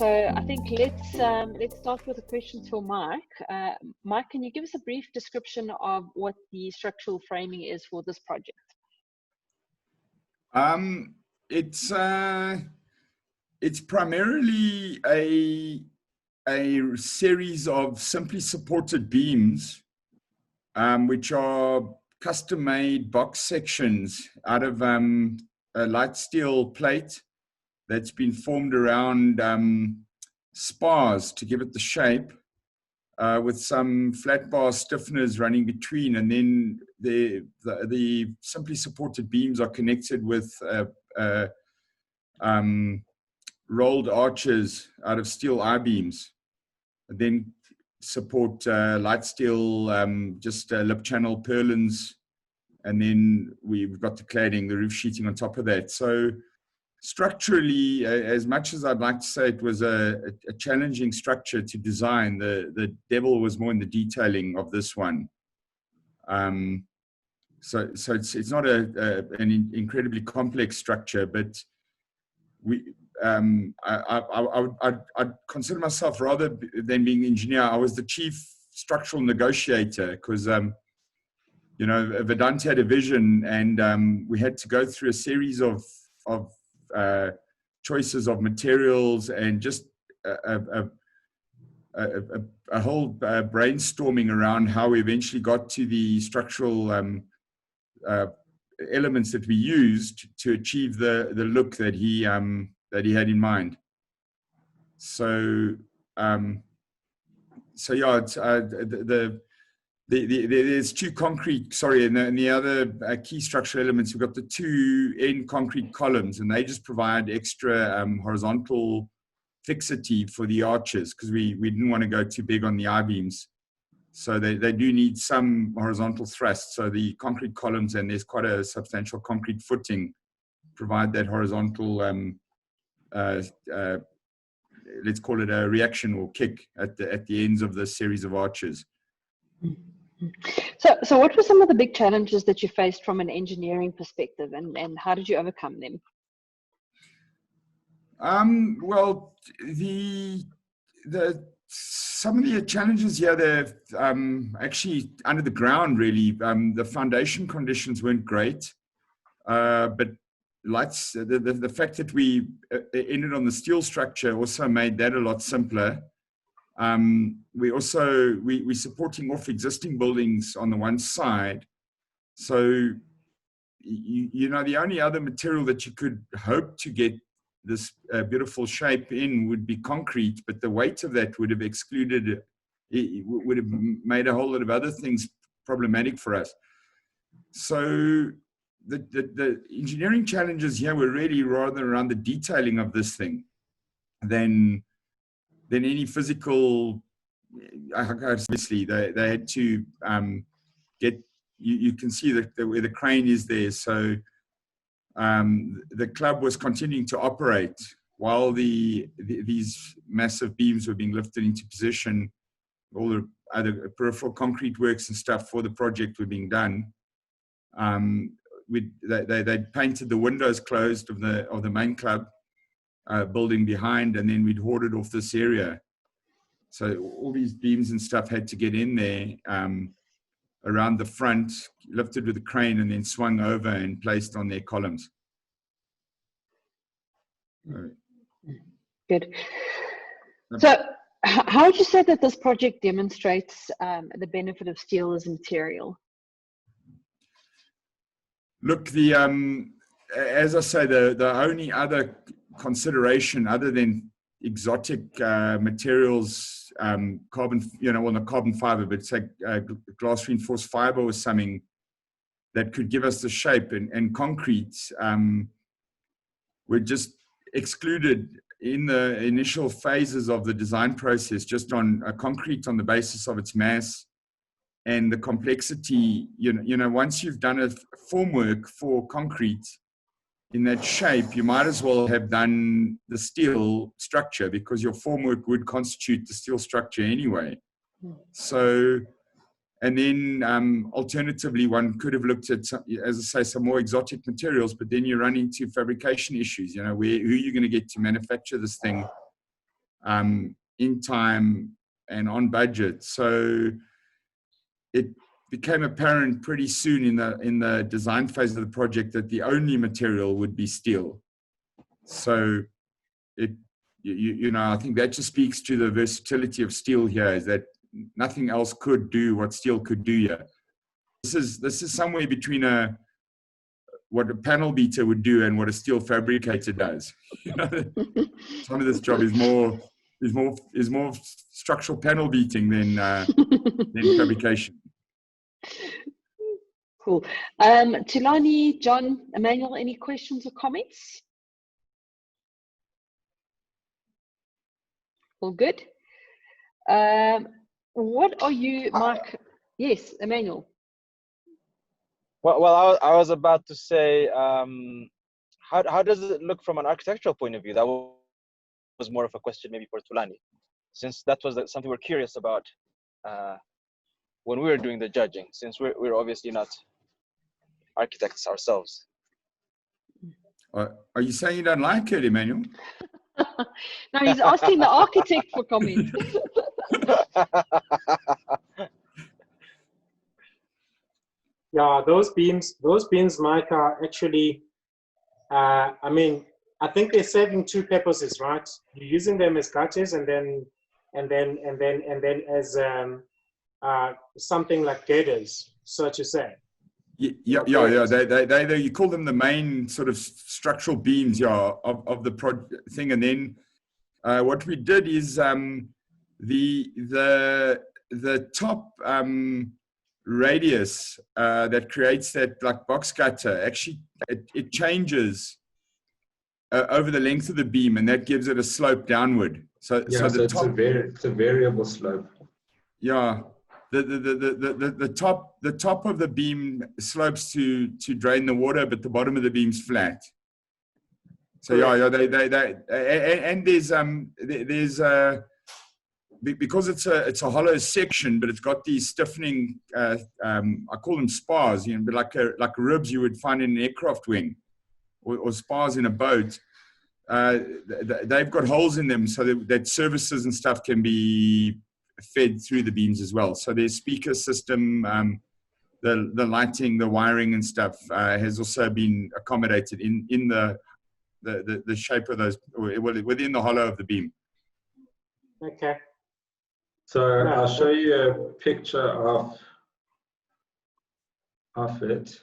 So I think let's start with a question for Mike. Mike, can you give us a brief description of what the structural framing is for this project? It's primarily a series of simply supported beams, which are custom-made box sections out of a light steel plate that's been formed around spars to give it the shape, with some flat bar stiffeners running between, and then the simply supported beams are connected with rolled arches out of steel I-beams, and then support light steel, just lip channel purlins, and then we've got the cladding, the roof sheeting on top of that. So structurally, as much as I'd like to say it was a challenging structure to design, the devil was more in the detailing of this one. So it's not an incredibly complex structure, but I'd consider myself, rather than being an engineer, I was the chief structural negotiator, because you know, Vedant had a vision, and we had to go through a series of choices of materials, and just a whole brainstorming around how we eventually got to the structural elements that we used to achieve the look that he had in mind. So yeah, it's, there's two concrete, and the other key structural elements, we've got the two end concrete columns, and they just provide extra horizontal fixity for the arches, because we didn't want to go too big on the I-beams. So they do need some horizontal thrust. So the concrete columns, and there's quite a substantial concrete footing, provide that horizontal, let's call it a reaction or kick at the ends of the series of arches. So what were some of the big challenges that you faced from an engineering perspective, and how did you overcome them? Well, some of the challenges here, they're actually under the ground, really. The foundation conditions weren't great, but the fact that we ended on the steel structure also made that a lot simpler. We're supporting off existing buildings on the one side, so you know, the only other material that you could hope to get this beautiful shape in would be concrete, but the weight of that would have excluded, it would have made a whole lot of other things problematic for us. So the engineering challenges here were really rather around the detailing of this thing than any physical. Obviously, they had to get, you can see that where the crane is there, so the club was continuing to operate while these massive beams were being lifted into position. All the other peripheral concrete works and stuff for the project were being done. They'd painted the windows closed of the main club building behind, and then we'd hoarded off this area. So all these beams and stuff had to get in there around the front, lifted with a crane, and then swung over and placed on their columns. Good. So how would you say that this project demonstrates the benefit of steel as a material? Look, as I say, the only other consideration other than exotic materials, carbon, well, not carbon fiber, but say glass reinforced fiber was something that could give us the shape, and concrete were just excluded in the initial phases of the design process, just on concrete on the basis of its mass and the complexity. Once you've done a formwork for concrete in that shape, you might as well have done the steel structure, because your formwork would constitute the steel structure anyway. So, and then alternatively, one could have looked at, as I say, some more exotic materials, but then you run into fabrication issues. Who are you going to get to manufacture this thing? in time and on budget. So it became apparent pretty soon in the design phase of the project that the only material would be steel. So I think that just speaks to the versatility of steel here, is that nothing else could do what steel could do here. This is somewhere between what a panel beater would do and what a steel fabricator does. Some of this job is more structural panel beating than fabrication. Cool. Tulani, John, Emmanuel, any questions or comments? All good. What are you, Mark? Yes, Emmanuel. Well, I was about to say, how does it look from an architectural point of view? That was more of a question maybe for Tulani, since that was something we're curious about when we were doing the judging, since we're obviously not architects ourselves. Are you saying you don't like it, Emmanuel? No, he's asking the architect for comment. Yeah, those beams, Mike, are actually, I think they're serving two purposes, right? You're using them as gutters and then as something like girders, so to say. Yeah. They you call them the main sort of structural beams, of the thing. And then what we did is the top radius that creates that like box gutter, actually it changes over the length of the beam, and that gives it a slope downward. So it's a variable slope. Yeah. The top of the beam slopes to drain the water, but the bottom of the beam's flat. So and there's because it's a hollow section, but it's got these stiffening I call them spars, but like ribs you would find in an aircraft wing, or spars in a boat. They've got holes in them so that services and stuff can be fed through the beams as well. So their speaker system, the lighting, the wiring and stuff has also been accommodated in the shape of those, within the hollow of the beam. Okay. So I'll show you a picture of it.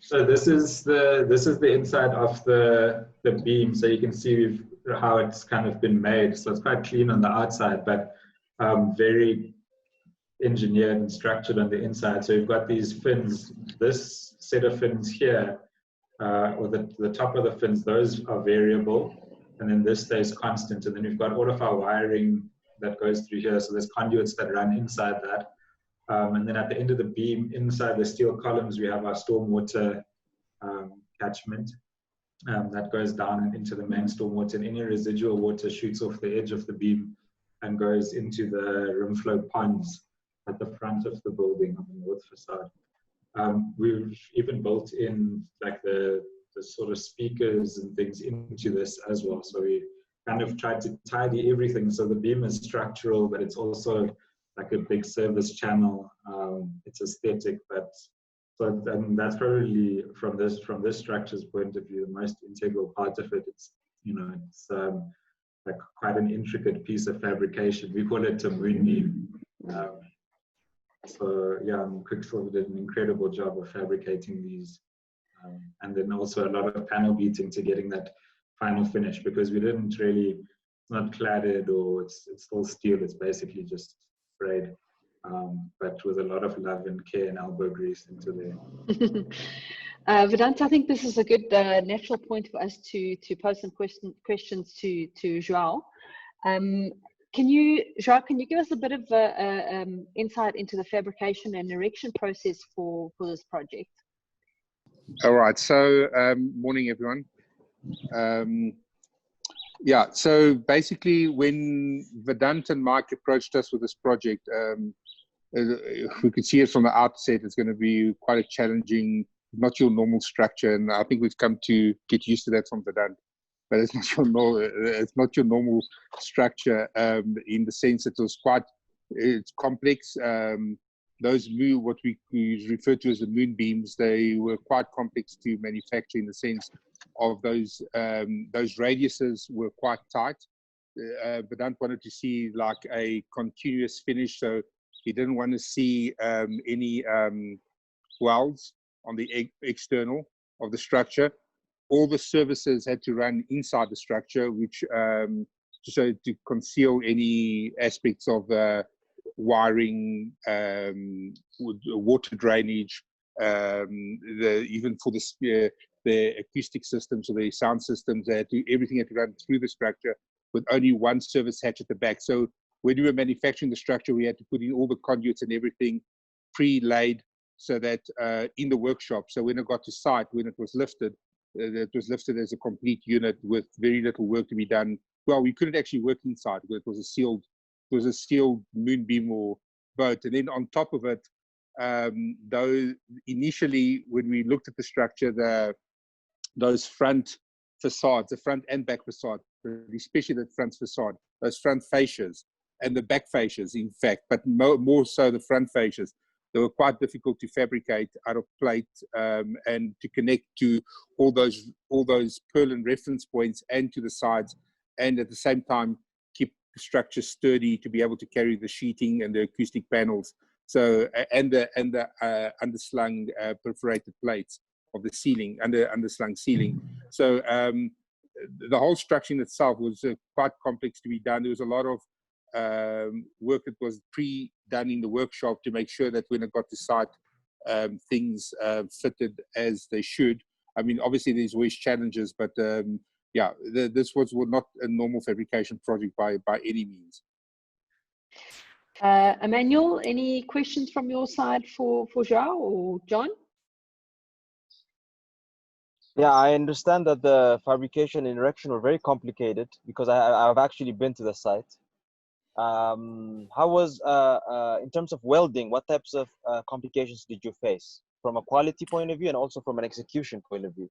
So this is the inside of the beam. So you can see how it's kind of been made. So it's quite clean on the outside, but very engineered and structured on the inside. So you've got these fins. This set of fins here, or the top of the fins, those are variable, and then this stays constant. And then we've got all of our wiring that goes through here. So there's conduits that run inside that. And then at the end of the beam, inside the steel columns, we have our stormwater catchment that goes down and into the main stormwater, and any residual water shoots off the edge of the beam and goes into the rim flow ponds at the front of the building on the north facade. We've even built in like the sort of speakers and things into this as well. So we kind of tried to tidy everything. So the beam is structural, but it's also like a big service channel. It's aesthetic, but so and that's probably from this structure's point of view, the most integral part of it. It's like quite an intricate piece of fabrication. We call it a moon beam. So yeah, Quicksilver did an incredible job of fabricating these, and then also a lot of panel beating to getting that final finish, because we didn't really, it's not cladded or it's still steel. It's basically just sprayed, but with a lot of love and care and elbow grease into there. Vedanta, I think this is a good natural point for us to pose some questions to Joao. Joao, can you give us a bit of insight into the fabrication and erection process for this project? All right, so morning everyone. Yeah, so basically when Vedanta and Mike approached us with this project, we could see it from the outset, it's going to be quite a challenging, not your normal structure, and I think we've come to get used to that from Vedanta. but it's not your normal structure in the sense that it's complex. Those what we refer to as the moon beams, they were quite complex to manufacture in the sense of those radiuses were quite tight. Vedant wanted to see like a continuous finish, so he didn't want to see any welds on the external of the structure. All the services had to run inside the structure, which so to conceal any aspects of wiring, water drainage, even for the acoustic systems or the sound systems, everything had to run through the structure with only one service hatch at the back. So when we were manufacturing the structure, we had to put in all the conduits and everything pre-laid so that in the workshop, so when it got to site, when it was lifted as a complete unit with very little work to be done. Well, we couldn't actually work inside because it was a sealed moon beam or boat. And then on top of it, though initially when we looked at the structure, those front facades, the front and back facade, especially the front facade, those front fascias and the back fascias, in fact, but more so the front fascias, they were quite difficult to fabricate out of plate and to connect to all those purlin reference points and to the sides, and at the same time keep the structure sturdy to be able to carry the sheeting and the acoustic panels. So and the underslung perforated plates of the ceiling, underslung ceiling. So the whole structure in itself was quite complex to be done. There was a lot of work that was pre-done in the workshop to make sure that when it got to site, things fitted as they should. I mean, obviously there's always challenges, but yeah, this was not a normal fabrication project by any means. Emmanuel, any questions from your side for João or John? Yeah, I understand that the fabrication and erection were very complicated because I've actually been to the site. How was, in terms of welding, what types of complications did you face from a quality point of view and also from an execution point of view?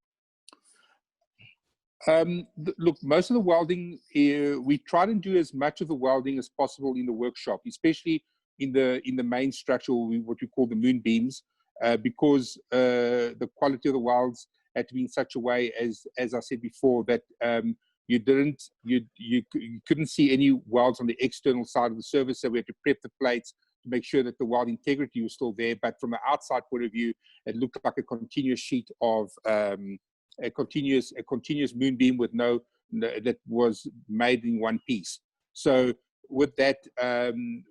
Look, most of the welding, we try to do as much of the welding as possible in the workshop, especially in the main structure, what we call the moon beams, because the quality of the welds had to be in such a way, as I said before, that you couldn't see any welds on the external side of the surface, so we had to prep the plates to make sure that the weld integrity was still there. But from an outside point of view, it looked like a continuous sheet of a continuous moon beam with that was made in one piece. So with that,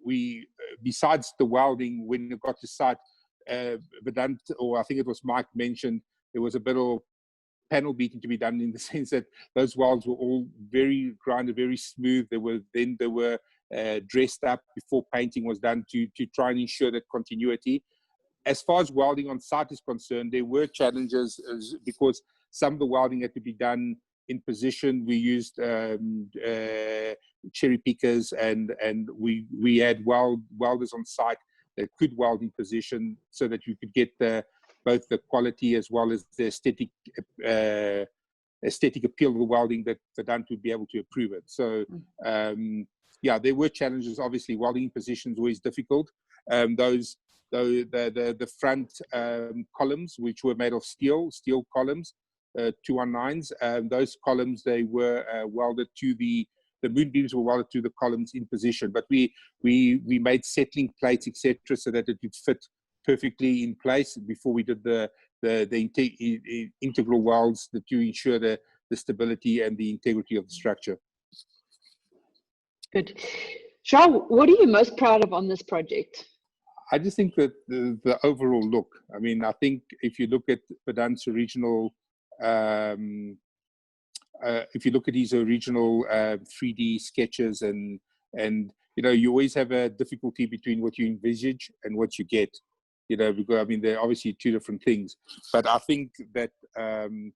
we besides the welding, when it got to site, Vedant, or I think it was Mike mentioned, there was a bit of panel beating to be done in the sense that those welds were all very grounded, very smooth. They were dressed up before painting was done to try and ensure that continuity. As far as welding on site is concerned, there were challenges because some of the welding had to be done in position. We used cherry pickers and we had welders on site that could weld in position so that you could get both the quality as well as the aesthetic appeal of the welding that Vedant would be able to approve it. So yeah, there were challenges. Obviously, welding in position is always difficult. The front columns, which were made of steel columns, 219s, those columns, they were welded to the moon beams were welded to the columns in position, but we made settling plates, etc., so that it would fit perfectly in place before we did the integral welds to ensure the stability and the integrity of the structure. Good. João, what are you most proud of on this project? I just think that the overall look. I mean, I think if you look at Vedant's original, if you look at his original 3D sketches, and you know, you always have a difficulty between what you envisage and what you get. You know, because I mean, they're obviously two different things. But I think that and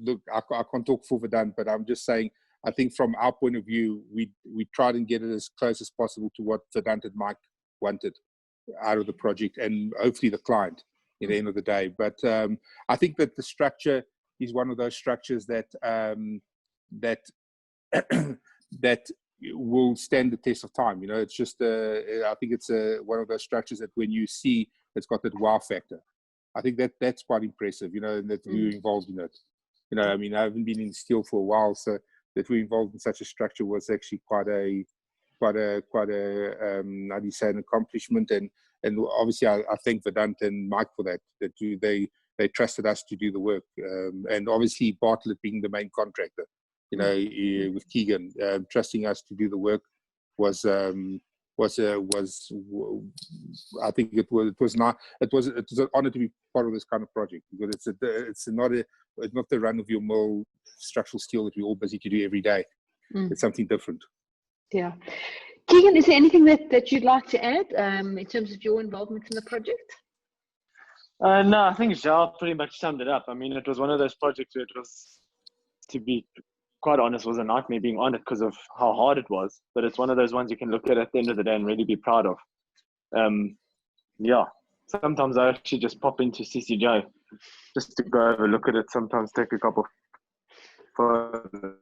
look, I can't talk for Vedant, but I'm just saying, I think from our point of view, we tried and get it as close as possible to what Vedant and Mike wanted out of the project, and hopefully the client at the end of the day. But I think that the structure is one of those structures that that that will stand the test of time. You know, it's just I think it's one of those structures that when you see, it's got that wow factor. I think that's quite impressive. You know, and that we were involved in it. You know, I mean, I haven't been in steel for a while, so that we're involved in such a structure was actually quite a how do you say, an accomplishment. And obviously I thank Vedant and Mike for that. That they trusted us to do the work, and obviously Bartlett being the main contractor. You know, with Keegan trusting us to do the work was I think it was an honor to be part of this kind of project, because it's not the run of your mill structural steel that we're all busy to do every day. It's something different. Yeah. Keegan, is there anything that you'd like to add in terms of your involvement in the project? No, I think Zhao pretty much summed it up. I mean, it was one of those projects where it was, to be quite honest, was a nightmare being on it because of how hard it was. But it's one of those ones you can look at the end of the day and really be proud of. Yeah, sometimes I actually just pop into CCJ just to go have a look at it. Sometimes take a couple photos,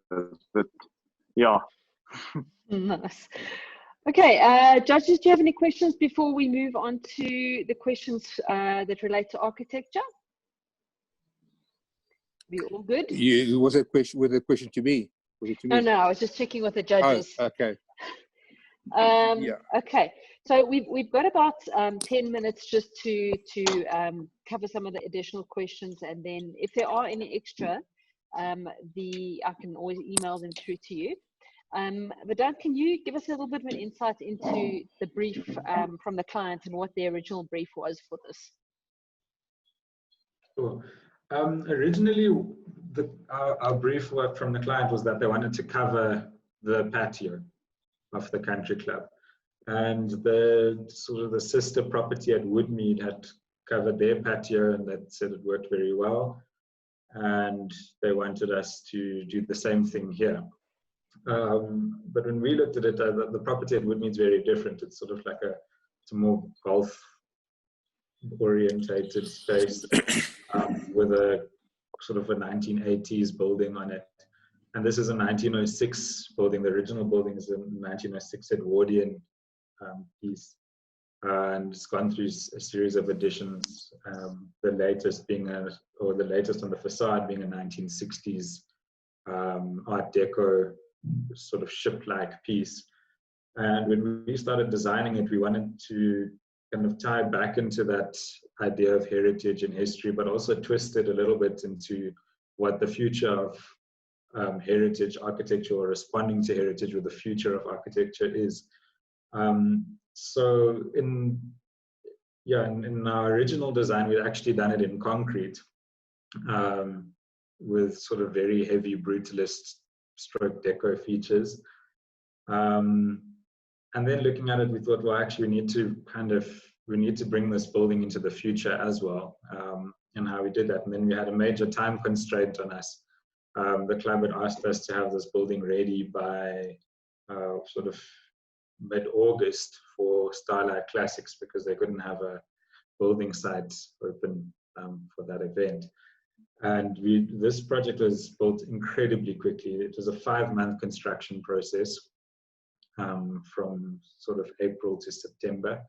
but yeah. Nice. Okay, judges, do you have any questions before we move on to the questions that relate to architecture? We all good? Was a question to me? Was it to me? No, I was just checking with the judges. Oh, okay. Yeah. Okay, so we've got about 10 minutes just to cover some of the additional questions, and then if there are any extra, I can always email them through to you. Vedant, can you give us a little bit of an insight into the brief from the client and what the original brief was for this? Sure. Originally, our brief from the client was that they wanted to cover the patio of the country club, and the sort of the sister property at Woodmead had covered their patio, and that said it worked very well, and they wanted us to do the same thing here. But when we looked at it, the property at Woodmead is very different. It's sort of like it's a more golf orientated space with a sort of a 1980s building on it. And this is a 1906 building. The original building is a 1906 Edwardian piece. And it's gone through a series of additions, the latest the latest on the facade being a 1960s Art Deco sort of ship-like piece. And when we started designing it, we wanted to kind of tie back into that idea of heritage and history, but also twist it a little bit into what the future of heritage architecture, or responding to heritage, or the future of architecture is. So in our original design, we'd actually done it in concrete with sort of very heavy brutalist stroke deco features. And then looking at it, we thought, well, actually, we need to bring this building into the future as well, and how we did that. And then we had a major time constraint on us. The club had asked us to have this building ready by sort of mid-August for Starlight Classics, because they couldn't have a building site open for that event. And this project was built incredibly quickly. It was a 5-month construction process from sort of April to September.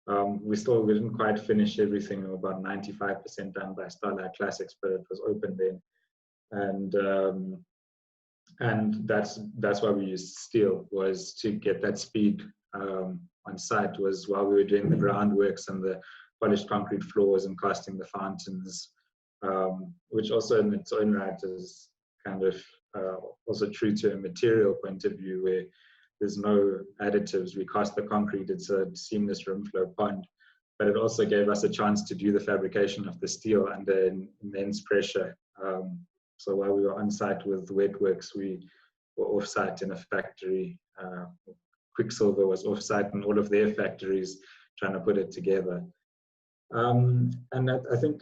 We didn't quite finish everything. We were about 95% done by Starlight Classics, but it was open then. And that's why we used steel, was to get that speed on site, was while we were doing the groundworks and the polished concrete floors and casting the fountains, which also in its own right is kind of also true to a material point of view, where there's no additives. We cast the concrete, it's a seamless room flow pond, but it also gave us a chance to do the fabrication of the steel under immense pressure. So while we were on site with wet works, we were off site in a factory. Quicksilver was off site in all of their factories trying to put it together. And that, I think,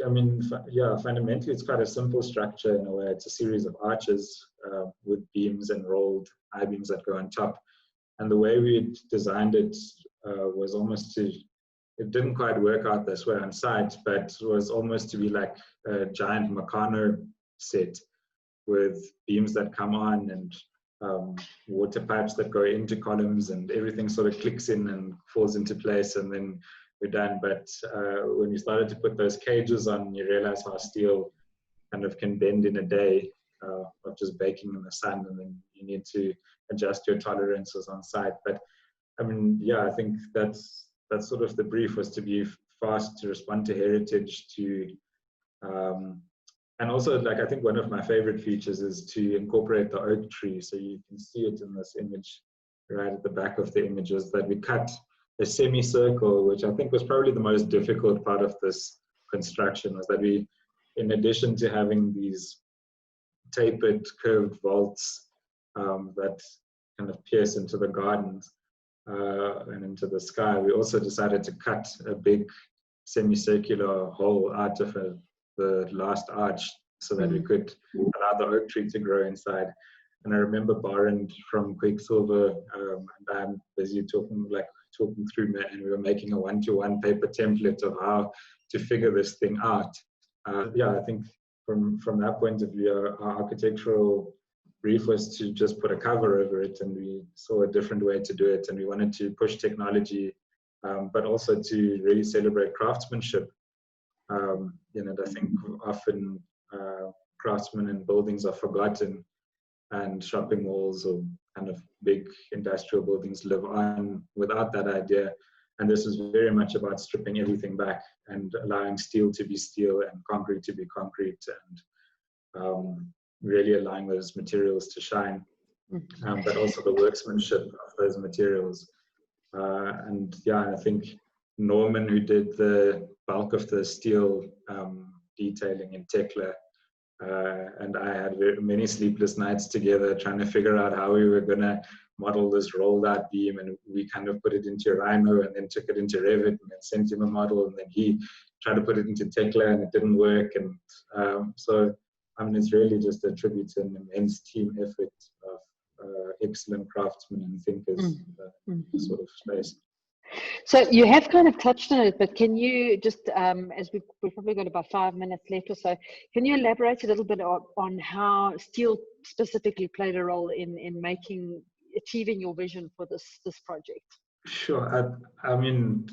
fundamentally it's quite a simple structure in a way. It's a series of arches with beams and rolled I-beams that go on top. And the way we designed it was almost it didn't quite work out this way on site, but it was almost to be like a giant Meccano set with beams that come on and water pipes that go into columns, and everything sort of clicks in and falls into place, and then we're done. But when you started to put those cages on, you realize how steel kind of can bend in a day of just baking in the sun, and then you need to adjust your tolerances on site. But I mean, yeah, I think that's sort of the brief, was to be fast, to respond to heritage, to and also, like, I think one of my favorite features is to incorporate the oak tree. So you can see it in this image right at the back of the images, that we cut a semicircle, which I think was probably the most difficult part of this construction, was that we, in addition to having these tapered curved vaults that kind of pierce into the gardens and into the sky, we also decided to cut a big semicircular hole out of the last arch, so that we could allow the oak tree to grow inside. And I remember Barend from Quicksilver and I'm busy talking through me, and we were making a 1-to-1 paper template of how to figure this thing out. Yeah, I think from that point of view, our architectural brief was to just put a cover over it, and we saw a different way to do it, and we wanted to push technology, but also to really celebrate craftsmanship. I think often craftsmen and buildings are forgotten, and shopping malls or kind of big industrial buildings live on without that idea. And this is very much about stripping everything back and allowing steel to be steel and concrete to be concrete, and really allowing those materials to shine, but also the workmanship of those materials. And yeah, I think Norman, who did the bulk of the steel detailing in Tekla, and I had many sleepless nights together trying to figure out how we were going to model this rolled out beam, and we kind of put it into Rhino and then took it into Revit and then sent him a model, and then he tried to put it into Tekla and it didn't work. And so I mean, it's really just a tribute to an immense team effort of excellent craftsmen and thinkers in this sort of space. So you have kind of touched on it, but can you just, as we've probably got about 5 minutes left or so, can you elaborate a little bit on how steel specifically played a role in achieving your vision for this project? Sure. I mean,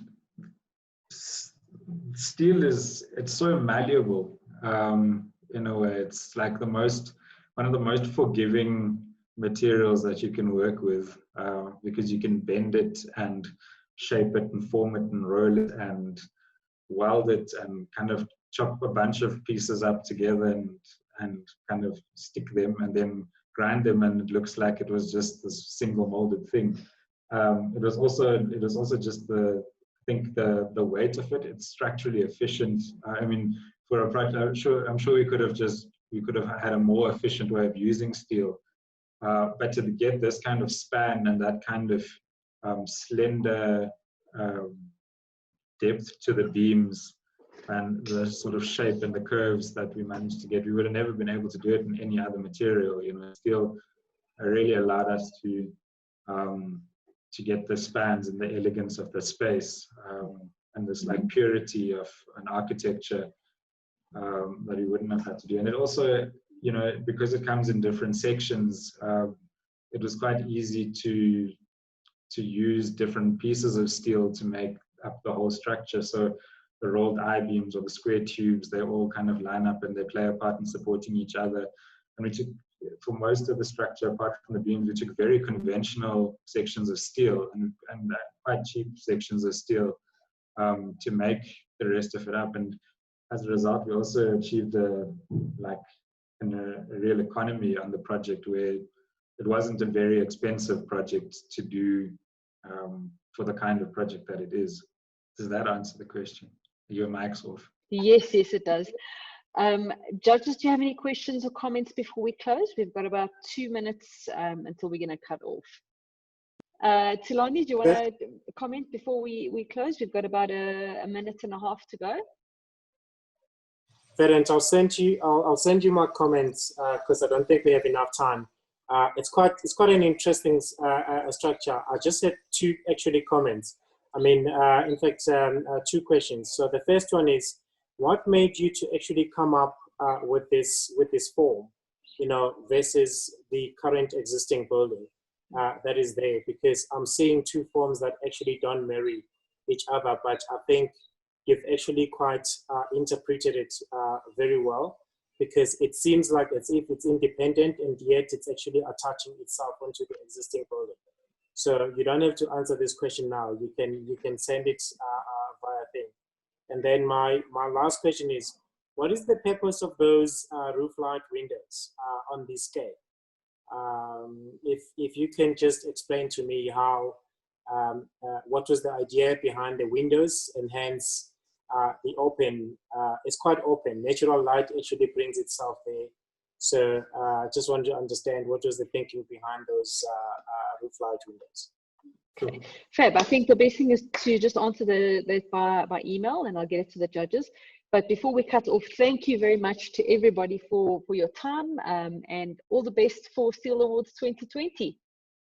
steel it's so malleable in a way. It's like one of the most forgiving materials that you can work with, because you can bend it and shape it and form it and roll it and weld it and kind of chop a bunch of pieces up together and kind of stick them and then grind them, and it looks like it was just this single molded thing. It was also just the weight of it. It's structurally efficient. I mean, for a project, I'm sure we could have had a more efficient way of using steel, but to get this kind of span and that kind of slender depth to the beams and the sort of shape and the curves that we managed to get, we would have never been able to do it in any other material. Steel really allowed us to get the spans and the elegance of the space, and this like purity of an architecture that we wouldn't have had to do. And it also, because it comes in different sections, it was quite easy to use different pieces of steel to make up the whole structure. So the rolled I-beams or the square tubes, they all kind of line up and they play a part in supporting each other. And we took, for most of the structure, apart from the beams, we took very conventional sections of steel and quite cheap sections of steel to make the rest of it up. And as a result, we also achieved a real economy on the project, where it wasn't a very expensive project to do for the kind of project that it is. Does that answer the question? Your mic's off. Yes, it does. Judges, do you have any questions or comments before we close? We've got about 2 minutes until we're going to cut off. Tilani, do you want to comment before we close? We've got about a minute and a half to go. Vedant, I'll send you my comments because I don't think we have enough time. It's quite an interesting structure. I just had two actually comments. I mean, in fact, 2 questions. So the first one is, what made you to actually come up with this form, you know, versus the current existing building that is there, because I'm seeing two forms that actually don't marry each other, but I think you've actually quite interpreted it very well, because it seems like as if it's independent and yet it's actually attaching itself onto the existing building. So you don't have to answer this question now. You can send it via thing. And then my last question is, what is the purpose of those roof light windows on this scale? If you can just explain to me how, what was the idea behind the windows, and hence the open, it's quite open. Natural light actually brings itself there. So I just want to understand what was the thinking behind those roof light windows. Okay. Fab, I think the best thing is to just answer that by email, and I'll get it to the judges. But before we cut off, thank you very much to everybody for your time, and all the best for Steel Awards 2020.